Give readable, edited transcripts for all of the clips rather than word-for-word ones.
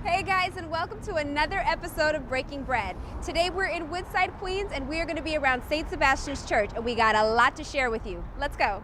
Hey guys, and welcome to another episode of Breaking Bread. Today we're in Woodside, Queens, and we are going to be around St. Sebastian's Church, and we got a lot to share with you. Let's go.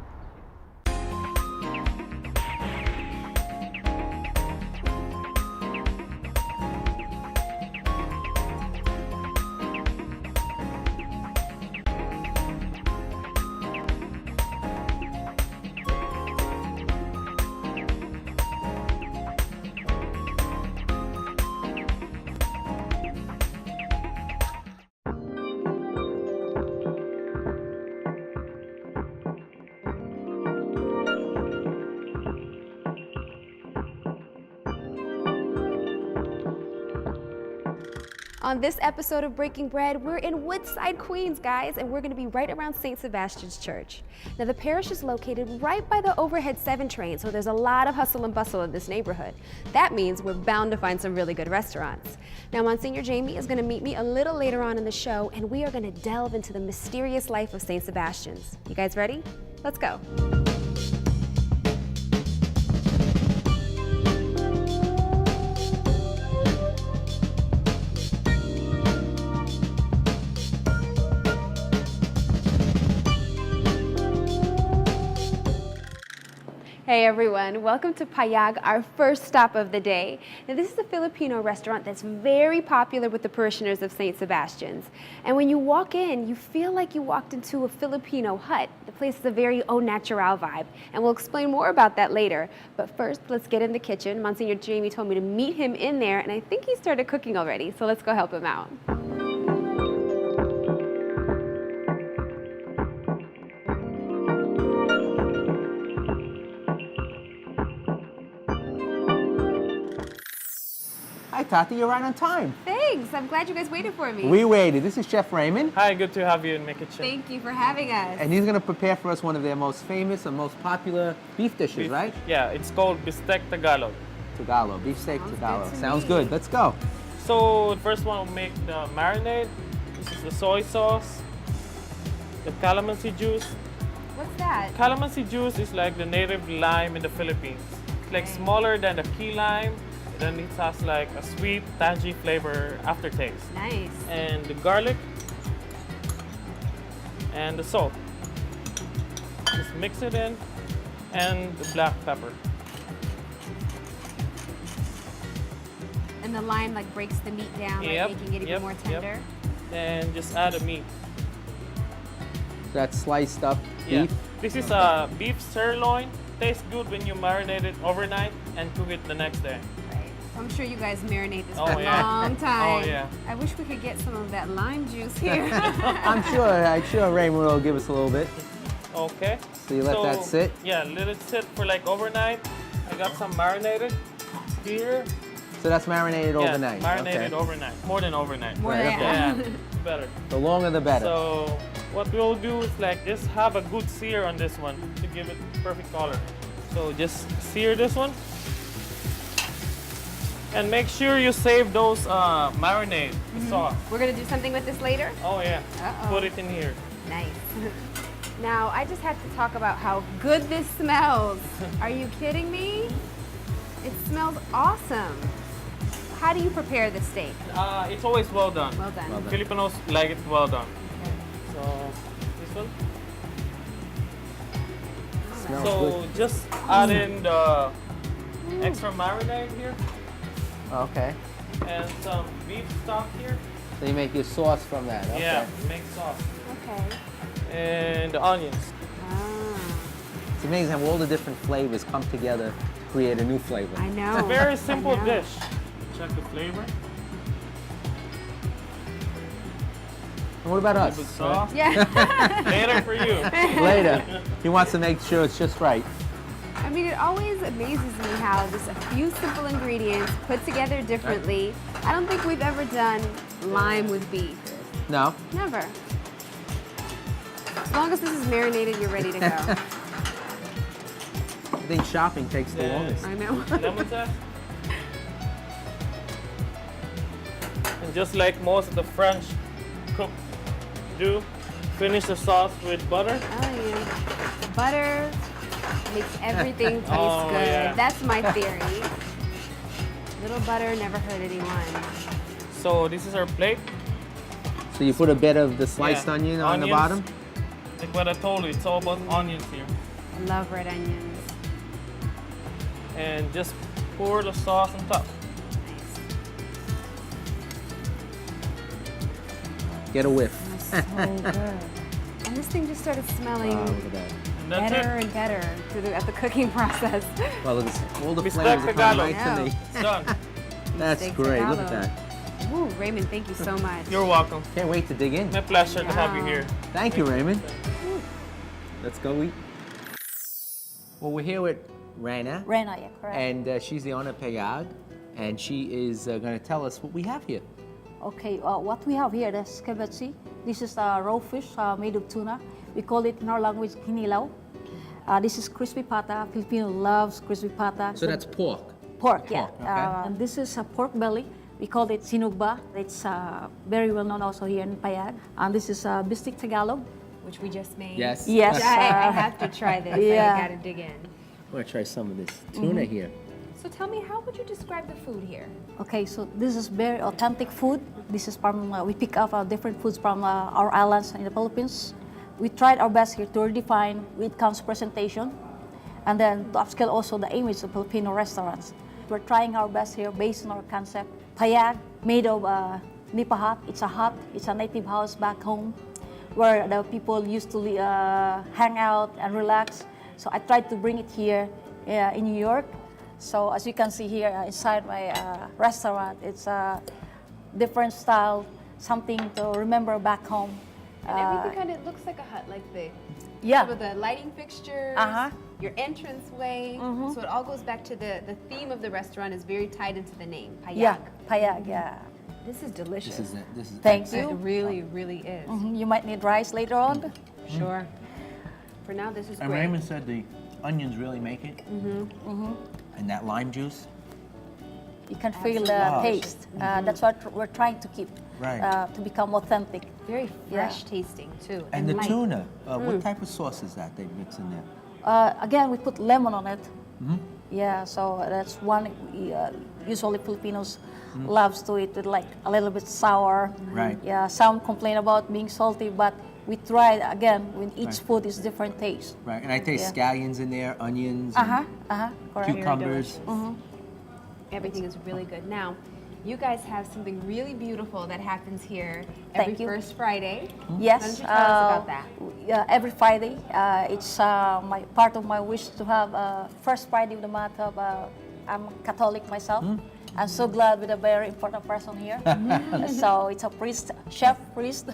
On this episode of Breaking Bread, we're in Woodside, Queens, guys, and we're going to be right around St. Sebastian's Church. Now, the parish is located right by the overhead 7 train, so there's a lot of hustle and bustle in this neighborhood. That means we're bound to find some really good restaurants. Now, Monsignor Jamie is going to meet me a little later on in the show, and we are going to delve into the mysterious life of St. Sebastian's. You guys ready? Let's go. Hey everyone, welcome to Payag, our first stop of the day. Now this is a Filipino restaurant that's very popular with the parishioners of St. Sebastian's. And when you walk in, you feel like you walked into a Filipino hut. The place is a very au natural vibe, and we'll explain more about that later. But first, let's get in the kitchen. Monsignor Jamie told me to meet him in there, and I think he started cooking already, so let's go help him out. Hi, Tati, you're right on time. Thanks, I'm glad you guys waited for me. We waited. This is Chef Raymond. Hi, good to have you in my kitchen. Thank you for having us. And he's going to prepare for us one of their most famous and most popular beef dishes, Beef- right? Yeah, it's called bistec Tagalog. Tagalog, beef steak Sounds good Tagalog. to Sounds me. good. Let's go. So the first one, we'll make the marinade. This is the soy sauce, the calamansi juice. What's that? Calamansi juice is like the native lime in the Philippines. It's like smaller than the key lime. Then it has like a sweet, tangy flavor aftertaste. Nice. And the garlic and the salt. Just mix it in, and the black pepper. And the lime like breaks the meat down, Yep, like making it even yep, more yep. tender. And just add the meat. That's sliced up Yeah. beef. This is a beef sirloin. Tastes good when you marinate it overnight and cook it the next day. Right. So I'm sure you guys marinate this Oh, for a yeah. long time. Oh, yeah. I wish we could get some of that lime juice here. I'm sure Raymond will give us a little bit. Okay. So you let that sit? Yeah, let it sit for like overnight. I got some marinated here. So that's marinated Yeah, overnight. marinated Okay. overnight. More than overnight. More Right, than okay. Yeah, better. The longer the better. So what we'll do is like just have a good sear on this one to give it perfect color. So just sear this one. And make sure you save those marinade, the sauce. We're gonna do something with this later? Oh yeah, Uh-oh. put it in here. Nice. Now, I just have to talk about how good this smells. Are you kidding me? It smells awesome. How do you prepare this steak? It's always well done. Well done. Well done. Filipinos like it well done. So this one. Smells So good. just add in the extra marinade here Okay. and some beef stock here. So you make your sauce from that. Okay. Yeah, make sauce. Okay. And the onions. Ah, It's amazing how all the different flavors come together to create a new flavor. I know. It's a very simple I know. dish. Check the flavor. And what about us? With sauce. Yeah. Later for you. Later. He wants to make sure it's just right. I mean, it always amazes me how just a few simple ingredients put together differently. I don't think we've ever done lime with beef. No? Never. As long as this is marinated, you're ready to go. I think shopping takes the Yeah. longest. I know. Lemon zest. And just like most of the French cook do, finish the sauce with butter. Oh yeah. Butter makes everything taste Oh, good. yeah. That's my theory. Little butter never hurt anyone. So this is our plate. So you put a bit of the sliced Yeah. onion on the Onions. bottom? Like what I told you, it's all about onions here. I love red onions. And just pour the sauce on top. Nice. Get a whiff. So good. And this thing just started smelling Wow, look at that. And that's better it. and better at the cooking process. Well, look at all the We flavors stuck are coming Tagalog. right to me. It's done. That's Steak great. Look Tagalog. at that. Ooh, Raymond, thank you so much. You're welcome. Can't wait to dig in. My pleasure to have you Wow. here. Thank you, Raymond. Let's go eat. Well, we're here with Rana, Rena, yeah, correct. and she's the owner of Payag, and she is going to tell us what we have here. Okay, what we have here is kebetsi. This is raw fish made of tuna. We call it in our language kinilaw. This is crispy pata. Filipino loves crispy pata. So that's pork. pork, yeah. pork, okay. And this is a pork belly. We call it sinugba. It's very well known also here in Payag. And this is bistik Tagalog. Which we just made. Yes. Yes. I have to try this. Yeah. I gotta dig in. I'm going to try some of this tuna here. So tell me, how would you describe the food here? Okay, so this is very authentic food. This is from, we pick up different foods from our islands in the Philippines. We tried our best here to redefine when it comes to presentation and then to upscale also the image of Filipino restaurants. We're trying our best here based on our concept. Payag, made of nipa hut. It's a hut, it's a native house back home where the people used to hang out and relax. So I tried to bring it here in New York. So as you can see here inside my restaurant, it's a different style, something to remember back home. And everything kind of looks like a hut, like Yeah. some of the lighting fixtures, Uh-huh. your entranceway. So it all goes back to the theme of the restaurant is very tied into the name, Payag. Yeah, Payag, yeah. This is delicious. This is Thank It you. really, really is. You might need rice later on. Sure. For now, this is And great. Raymond said the onions really make it. And that lime juice. You can feel the Absolutely. taste. That's what we're trying to keep Right. to become authentic. Very fresh tasting too. And the light. tuna, what type of sauce is that they mix in there? Again, we put lemon on it. Yeah, so that's one we, usually Filipinos loves to eat with like a little bit sour. Right. Yeah, some complain about being salty, but we try again when each Right. food is different taste. Right, and I taste Yeah. scallions in there, onions, and Correct. cucumbers. Everything is really good. Now, you guys have something really beautiful that happens here every Thank you. first Friday. Yes. Why don't you tell us about that? Yeah, every Friday, it's my part of my wish to have first Friday of the month. I'm Catholic myself. I'm so glad with a very important person here. So it's a priest, chef priest.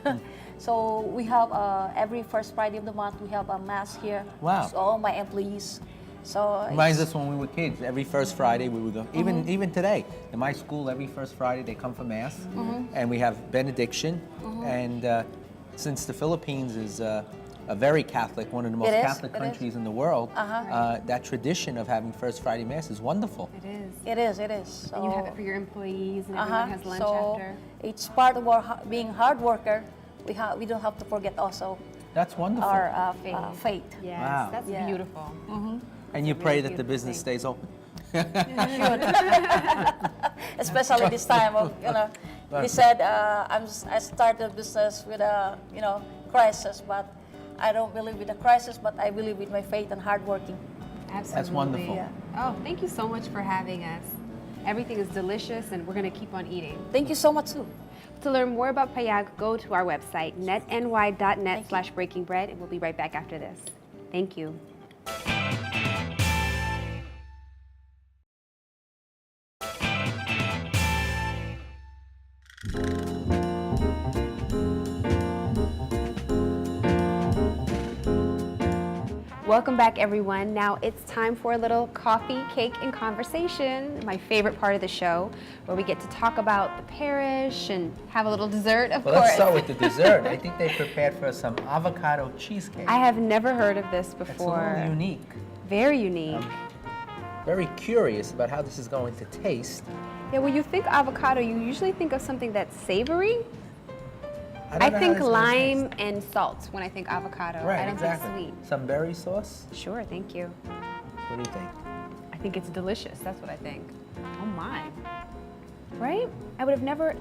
So we have every first Friday of the month we have a mass here. Wow. So all my employees. So Reminds us when we were kids. Every first Friday we would go. Even today, in my school, every first Friday they come for mass, and we have benediction. And since the Philippines is a very Catholic, one of the most It is, Catholic it is. countries in the world, that tradition of having first Friday mass is wonderful. It is. it is, it is. So, And you have it for your employees, and everyone has lunch so after. it's part of our being hard worker. We don't have to forget also That's wonderful. our Faith. faith. Yes, Wow. that's Yeah. beautiful. And you a pray really that the beautiful business thing. stays open. Especially this time of, he said, I started business with a, crisis, but I don't believe with a crisis, but I believe with my faith and hard working. Absolutely. wonderful. Yeah. Oh, thank you so much for having us. Everything is delicious, and we're going to keep on eating. Thank you so much too. To learn more about Payag, go to our website, netny.net/breakingbread, and we'll be right back after this. Thank you. Welcome back, everyone. Now it's time for a little coffee, cake, and conversation, my favorite part of the show, where we get to talk about the parish and have a little dessert, of Well, course. let's start with the dessert. I think they prepared for us some avocado cheesecake. I have never heard of this It's a before. little unique. Very unique. Very curious about how this is going to taste. Yeah, when you think avocado, you usually think of something that's savory. don't I know how think this is gonna lime taste. and salt when I think avocado. Right, I don't exactly. think sweet. Some berry sauce. Sure, thank you. What do you think? I think it's delicious. That's what I think. Oh my. Right? I would have never.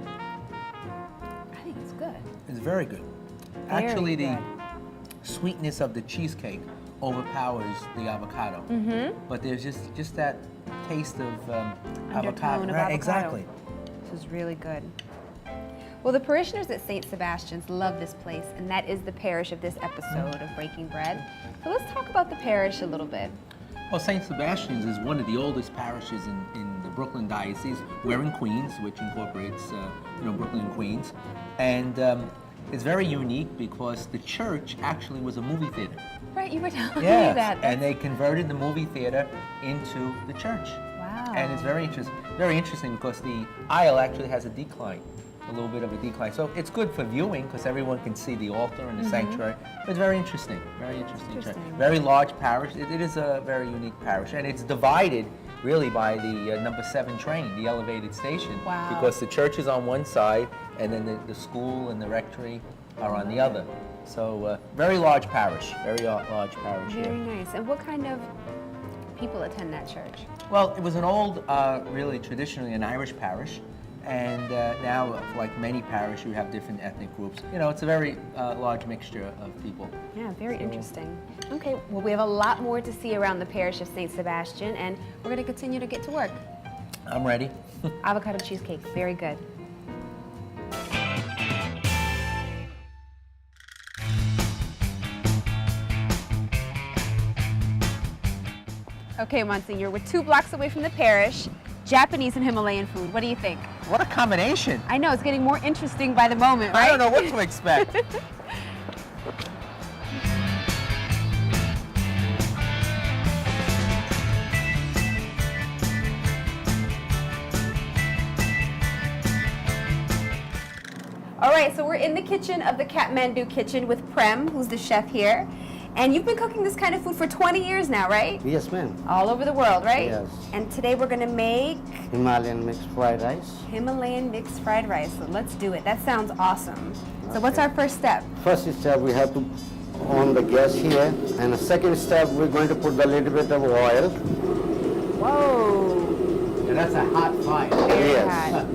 I think it's good. It's very good. Very Actually, good. the sweetness of the cheesecake overpowers the avocado. But there's just that taste of avocado. Undertone of Right, avocado. exactly. This is really good. Well, the parishioners at St. Sebastian's love this place, and that is the parish of this episode of Breaking Bread. So let's talk about the parish a little bit. Well, St. Sebastian's is one of the oldest parishes in the Brooklyn Diocese. We're in Queens, which incorporates, Brooklyn and Queens. And it's very unique because the church actually was a movie theater. Right, you were telling me Yes, that. and they converted the movie theater into the church. Wow. And it's very interesting because the aisle actually has a decline, a little bit of a decline. So it's good for viewing because everyone can see the altar and the sanctuary. But it's very interesting church. Very large parish. It is a very unique parish, and it's divided really by the number 7 train, the elevated station. Wow. Because the church is on one side, and then the school and the rectory are on the other. So very large parish, large parish Very here. nice. And what kind of people attend that church? Well, it was an old, really traditionally an Irish parish, and now, like many parishes, you have different ethnic groups. It's a very large mixture of people. Yeah, very interesting. Okay, well, we have a lot more to see around the parish of St. Sebastian, and we're going to continue to get to work. I'm ready. Avocado cheesecake, very good. Okay, Monsignor, we're 2 blocks away from the parish. Japanese and Himalayan food. What do you think? What a combination! I know, it's getting more interesting by the moment, right? I don't know what to expect. All right, so we're in the kitchen of the Kathmandu kitchen with Prem, who's the chef here. And you've been cooking this kind of food for 20 years now, right? Yes, ma'am. All over the world, right? Yes. And today we're gonna make Himalayan mixed fried rice. Himalayan mixed fried rice. So let's do it. That sounds awesome. So what's our first step? First step, we have to on the gas here. And the second step, we're going to put a little bit of oil. Whoa. Yeah, that's a hot fire. Very Yes. hot.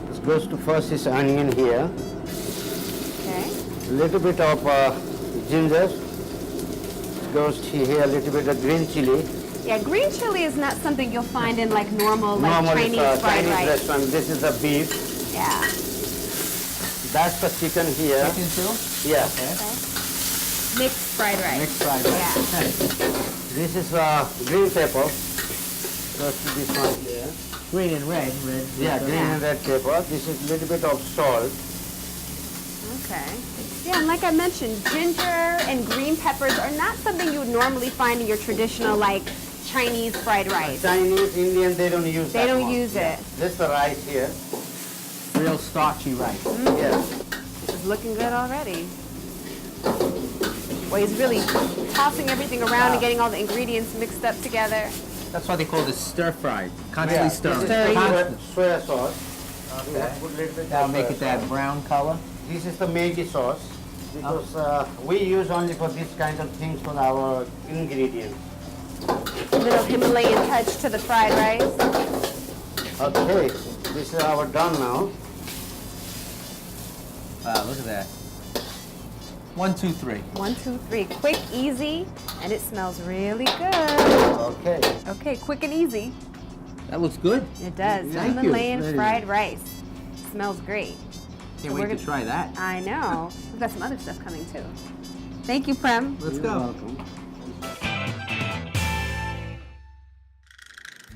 This goes to first is onion here. Okay. A little bit of ginger. Goes to here a little bit of green chili. Yeah, green chili is not something you'll find in like normal Normal Chinese fried Chinese rice. restaurant. This is the beef. Yeah. That's the chicken here. Chicken too? Yes. Okay. Mixed fried rice. Mixed fried rice. Yeah. This is green pepper. Goes to this one here. Green and red. Yeah, green and red pepper. This is a little bit of salt. Okay. Yeah, and like I mentioned, ginger and green peppers are not something you would normally find in your traditional like Chinese fried rice. Chinese, Indian, they don't use They that don't one. use it. This is the rice here. Real starchy rice. Yes. It's looking good already. Well, he's really tossing everything around and getting all the ingredients mixed up together. That's why they call this stir fried. Constantly This stirring. is Constant- soya sauce. Okay. Put little bit That'll of make soya it that sauce. brown color. This is the Maggi sauce because we use only for this kind of things for our ingredients. Little Himalayan touch to the fried rice. Okay, this is our done now. Wow, look at that. 1, 2, 3. 1, 2, 3. Quick, easy, and it smells really good. Okay. Okay, quick and easy. That looks good. It does. Thank you. Himalayan Very fried rice. Smells great. Can't we're wait to gonna- try that. I know. We've got some other stuff coming too. Thank you, Prem. Let's You're go. welcome.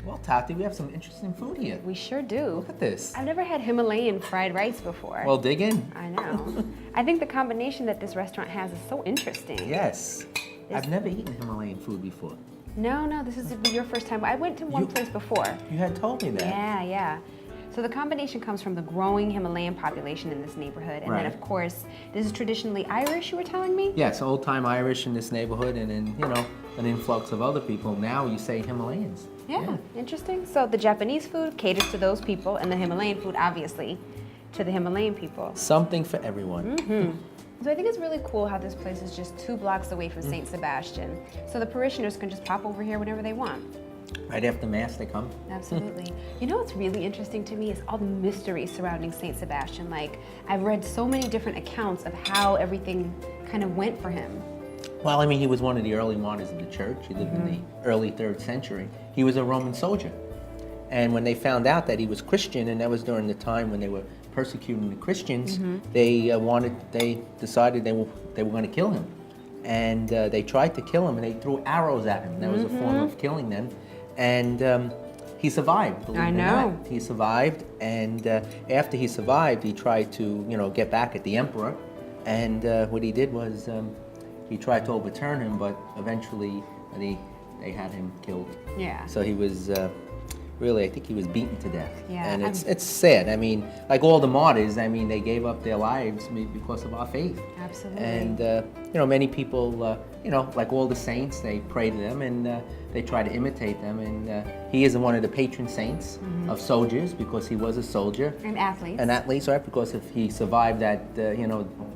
Well, Tati, we have some interesting food here. We sure do. Look at this. I've never had Himalayan fried rice before. Well, dig in. I know. I think the combination that this restaurant has is so interesting. Yes. I've never eaten Himalayan food before. No, this is your first time. I went to one You- place before. You had told me that. Yeah. So the combination comes from the growing Himalayan population in this neighborhood. And then, Right. of course, this is traditionally Irish, you were telling me? Yes, old-time Irish in this neighborhood, and then, an influx of other people. Now you say Himalayans. Yeah, interesting. So the Japanese food caters to those people, and the Himalayan food, obviously, to the Himalayan people. Something for everyone. So I think it's really cool how this place is just 2 blocks away from St. Sebastian. So the parishioners can just pop over here whenever they want. Right after Mass, they come. Absolutely. You know what's really interesting to me is all the mystery surrounding Saint Sebastian. Like, I've read so many different accounts of how everything kind of went for him. Well, I mean, he was one of the early martyrs of the church. He lived in the early 3rd century. He was a Roman soldier. And when they found out that he was Christian, and that was during the time when they were persecuting the Christians, they decided they were going to kill him. And they tried to kill him, and they threw arrows at him. That was a form of killing them. And he survived, believe it or not. He survived, and after he survived, he tried to, get back at the emperor. And what he did was he tried to overturn him, but eventually they had him killed. Yeah. So he was really, I think he was beaten to death. Yeah. And it's sad. I mean, like all the martyrs, I mean, they gave up their lives because of our faith. Absolutely. And many people, like all the saints, they pray to them and they try to imitate them. And he is one of the patron saints of soldiers because he was a soldier. And athletes. And athletes, right? Because if he survived that,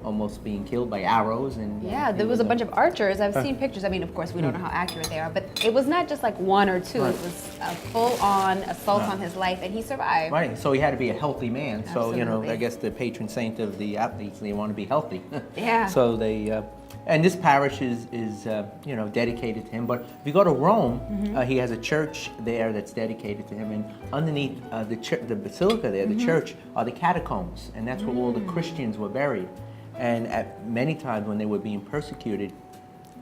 almost being killed by arrows. And yeah, there was a bunch of archers. I've seen pictures. I mean, of course, we don't know how accurate they are, but it was not just like one or two. Right. It was a full-on assault on his life, and he survived. Right, so he had to be a healthy man. So, Absolutely. I guess the patron saint of the athletes, they want to be healthy. Yeah. So they, and this parish is dedicated to him. But if you go to Rome, he has a church there that's dedicated to him. And underneath the basilica there, the church, are the catacombs. And that's where all the Christians were buried. And at many times when they were being persecuted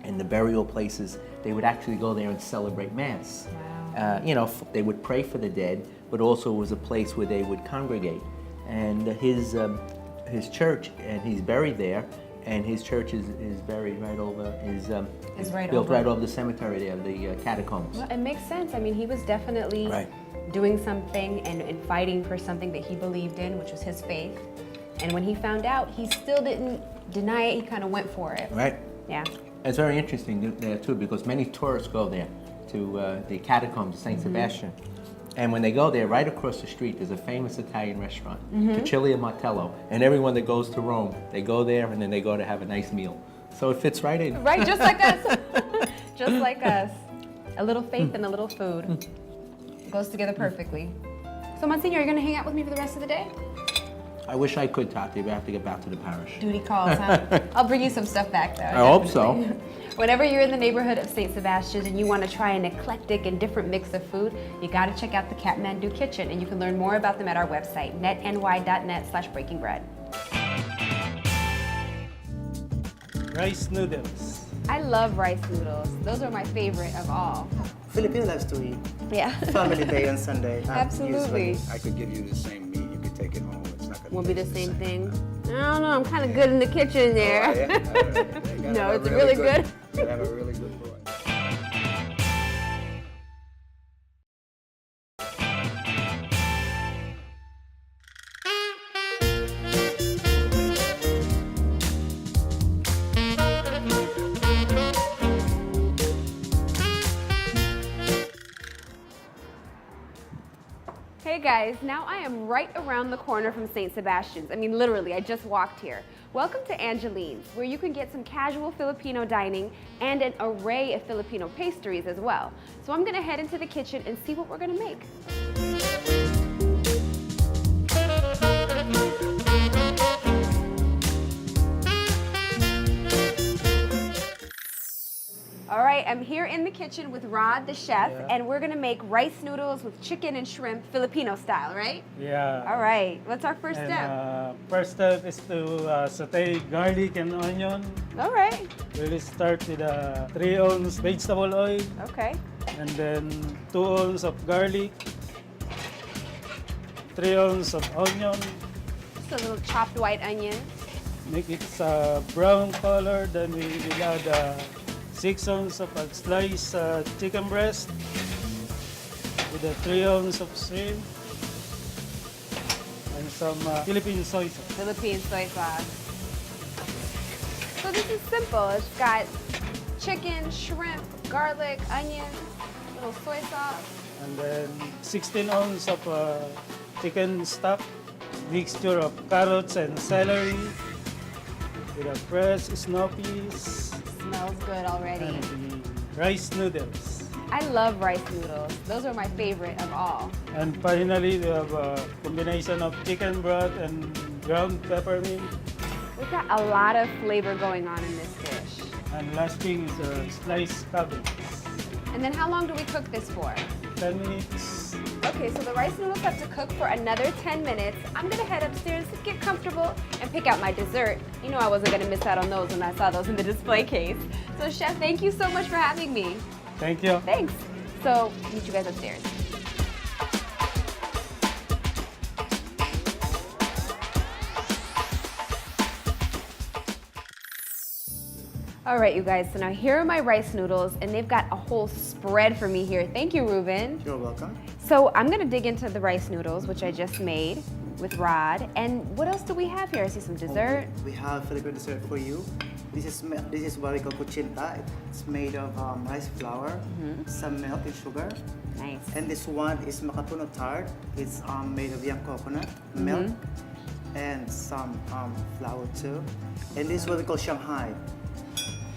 in the burial places, they would actually go there and celebrate Mass. Wow. They would pray for the dead, but also it was a place where they would congregate. And his church, and he's buried there, and his church is buried right over, built right over the cemetery there, the catacombs. Well, it makes sense. I mean, he was definitely doing something and fighting for something that he believed in, which was his faith. And when he found out, he still didn't deny it. He kind of went for it. Right. Yeah. It's very interesting there too, because many tourists go there to the catacombs of Saint Sebastian. And when they go there, right across the street, there's a famous Italian restaurant, Cucilli e Martello. And everyone that goes to Rome, they go there and then they go to have a nice meal. So it fits right in. Right, just like us. Just like us. A little faith and a little food. Goes together perfectly. So, Monsignor, are you going to hang out with me for the rest of the day? I wish I could, Tati, but I have to get back to the parish. Duty calls, huh? I'll bring you some stuff back, though. I hope so. Whenever you're in the neighborhood of St. Sebastian's and you want to try an eclectic and different mix of food, you got to check out the Kathmandu Kitchen, and you can learn more about them at our website, netny.net/breakingbread. Rice noodles. I love rice noodles. Those are my favorite of all. Filipino loves to eat. Yeah. Family day on Sunday. Absolutely. Usually. I could give you the same meat. You could take it home. It's not going to Won't be the same thing. I don't know. I'm kind of good in the kitchen there. Oh, yeah? No, it's really good. You gotta have a really good boy. Hey guys, now I am right around the corner from St. Sebastian's. I mean, literally, I just walked here. Welcome to Angeline's, where you can get some casual Filipino dining and an array of Filipino pastries as well. So I'm gonna head into the kitchen and see what we're gonna make. All right, I'm here in the kitchen with Rod, the chef, and we're gonna make rice noodles with chicken and shrimp, Filipino style, right? Yeah. All right, what's our first And, step? first step is to saute garlic and onion. All right, We'll start with 3 ounce vegetable oil okay. and then 2 ounces of garlic, 3 ounces of onion. Just a little chopped white onion. Make it brown color. Then we will add 6 ounces of sliced chicken breast with 3 ounces of shrimp and some Philippine soy sauce. Philippine soy sauce. So this is simple. It's got chicken, shrimp, garlic, onions, little soy sauce. And then 16 ounces of chicken stock, mixture of carrots and celery with a fresh snow peas Smells good already. and the rice noodles. I love rice noodles. Those are my favorite of all. And finally, we have a combination of chicken broth and ground peppermint. We've got a lot of flavor going on in this dish. And last thing is a sliced cabbage. And then how long do we cook this for? 10 minutes. Okay, so the rice noodles have to cook for another 10 minutes. I'm gonna head upstairs, get comfortable, and pick out my dessert. You know I wasn't gonna miss out on those when I saw those in the display case. So Chef, thank you so much for having me. Thank you. Thanks. So, meet you guys upstairs. All right, you guys, so now here are my rice noodles, and they've got a whole spread for me here. Thank you, Ruben. You're welcome. So I'm gonna dig into the rice noodles, which I just made with Rod. And what else do we have here? I see some dessert. We have Filipino dessert for you. This is what we call kuchinta. It's made of rice flour, some milk and sugar. Nice. And this one is makapuno tart. It's made of young coconut, milk, and some flour too. And this is what we call Shanghai.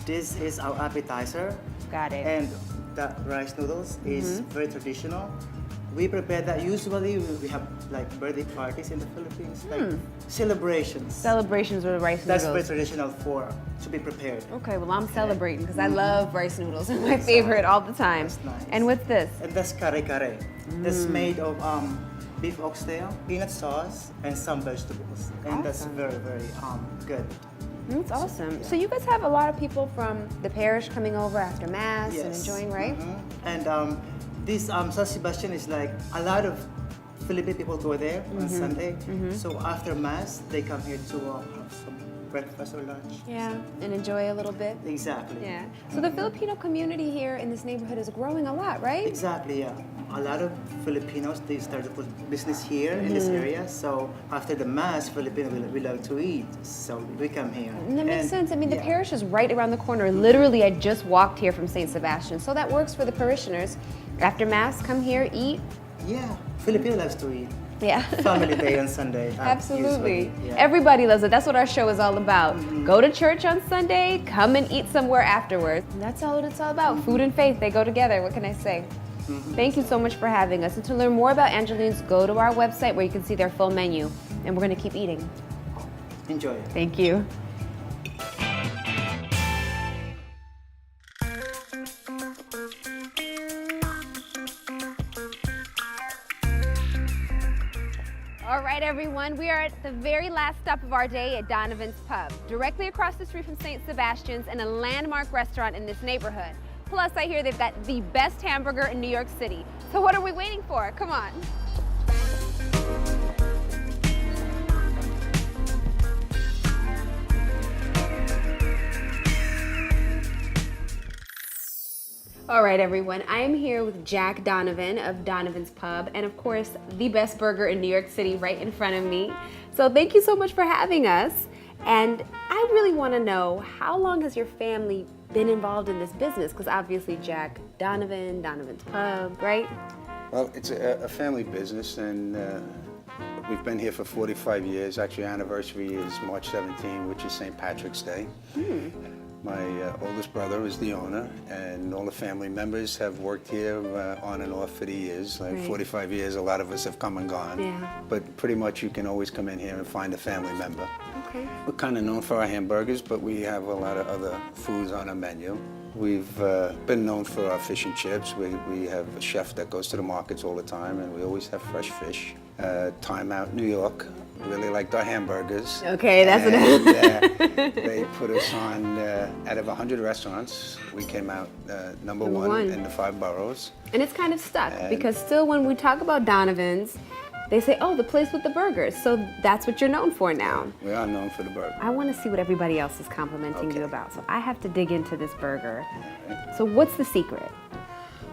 This is our appetizer. Got it. And the rice noodles is very traditional. We prepare that usually we have like birthday parties in the Philippines, like celebrations. Celebrations with rice That's noodles. very traditional to be prepared. Okay, well I'm celebrating because I love rice noodles. They're my favorite all the time. That's nice. And what's this? And that's kare-kare. That's made of beef oxtail, peanut sauce, and some vegetables. And that's Awesome. very, very good. That's awesome. So you guys have a lot of people from the parish coming over after Mass and Yes. enjoying, right? And this San Sebastian is like a lot of Filipino people go there on Sunday. So after Mass, they come here to have some breakfast or lunch. Yeah, and enjoy a little bit. Exactly. Yeah. So the Filipino community here in this neighborhood is growing a lot, right? Exactly, yeah. A lot of Filipinos, they started to put business here in this area. So after the Mass, Filipino we love to eat. So we come here. And that makes sense. I mean, the yeah. parish is right around the corner. Literally, I just walked here from St. Sebastian. So that works for the parishioners. After Mass, come here, eat. Yeah, Filipino loves to eat. Yeah. Family day on Sunday. Absolutely. Usually, yeah. Everybody loves it. That's what our show is all about. Go to church on Sunday, come and eat somewhere afterwards. And that's all it's all about. Food and faith, they go together. What can I say? Thank you so much for having us. And to learn more about Angeline's, go to our website where you can see their full menu. And we're going to keep eating. Enjoy it. Thank you. All right, everyone, we are at the very last stop of our day at Donovan's Pub, directly across the street from St. Sebastian's and a landmark restaurant in this neighborhood. Plus, I hear they've got the best hamburger in New York City. So what are we waiting for? Come on. All right, everyone, I am here with Jack Donovan of Donovan's Pub, and of course, the best burger in New York City right in front of me. So thank you so much for having us. And I really want to know, how long has your family been involved in this business? Because obviously Jack Donovan, Donovan's Pub, right? Well, it's a family business, and we've been here for 45 years. Actually, our anniversary is March 17, which is St. Patrick's Day. My oldest brother is the owner, and all the family members have worked here on and off for the years. Like Right. 45 years, a lot of us have come and gone. Yeah. But pretty much you can always come in here and find a family member. Okay. We're kind of known for our hamburgers, but we have a lot of other foods on our menu. We've been known for our fish and chips. We have a chef that goes to the markets all the time, and we always have fresh fish. Time Out New York really liked our hamburgers. Okay, that's and, they put us on, out of 100 restaurants, we came out number one in the 5 boroughs. And it's kind of stuck because still when we talk about Donovan's, they say, oh, the place with the burgers. So that's what you're known for now. We are known for the burger. I want to see what everybody else is complimenting you Okay. about. So I have to dig into this burger. So what's the secret?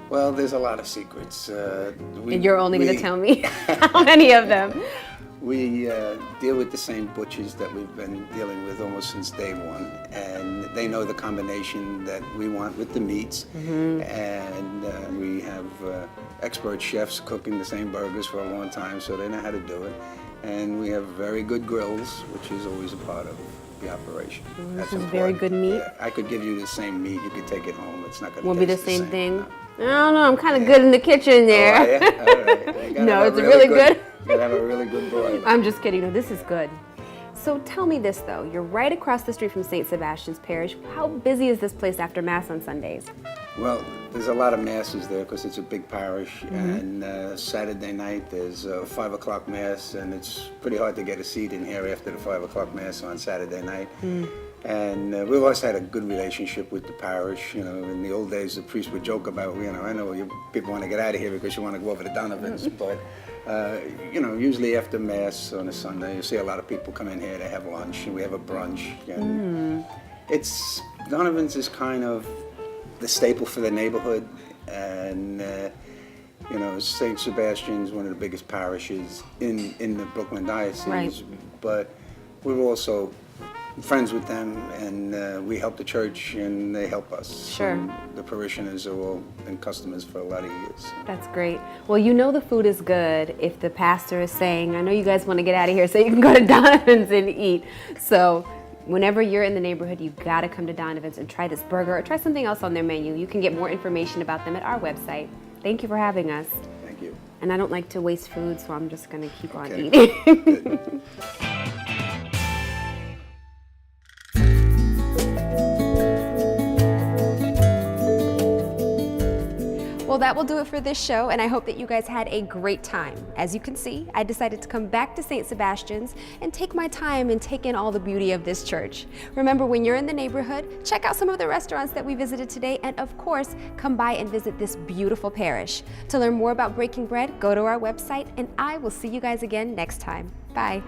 Well, there's a lot of secrets. And you're only going to tell me how many of them. We deal with the same butchers that we've been dealing with almost since day one, and they know the combination that we want with the meats. And we have expert chefs cooking the same burgers for a long time, so they know how to do it. And we have very good grills, which is always a part of the operation. This is very good meat. Yeah, I could give you the same meat. You could take it home. It's not going to Won't be the same thing? No. I don't know, I'm kind of good in the kitchen there. Oh, yeah? All right. You gotta No, have it's a really good. You gotta have a really good broiler. I'm just kidding. No, this is good. So tell me this though, you're right across the street from St. Sebastian's Parish. How busy is this place after Mass on Sundays? Well, there's a lot of masses there because it's a big parish, and Saturday night there's a 5 o'clock mass, and it's pretty hard to get a seat in here after the 5 o'clock mass on Saturday night. And we've always had a good relationship with the parish. You know, in the old days, the priest would joke about, you know, I know you people want to get out of here because you want to go over to Donovans, but you know, usually after Mass on a Sunday, you see a lot of people come in here to have lunch, and we have a brunch. And it's, Donovans is kind of the staple for the neighborhood, and you know, St. Sebastian's one of the biggest parishes in the Brooklyn Diocese, Right. but we're also friends with them, and we help the church, and they help us. Sure. And the parishioners are all been customers for a lot of years. That's great. Well, you know the food is good if the pastor is saying, I know you guys want to get out of here so you can go to Donovan's and eat. So whenever you're in the neighborhood, you've got to come to Donovan's and try this burger or try something else on their menu. You can get more information about them at our website. Thank you for having us. Thank you. And I don't like to waste food, so I'm just going to keep on Okay. eating. Well, that will do it for this show, and I hope that you guys had a great time. As you can see, I decided to come back to St. Sebastian's and take my time and take in all the beauty of this church. Remember, when you're in the neighborhood, check out some of the restaurants that we visited today, and of course, come by and visit this beautiful parish. To learn more about Breaking Bread, go to our website, and I will see you guys again next time. Bye.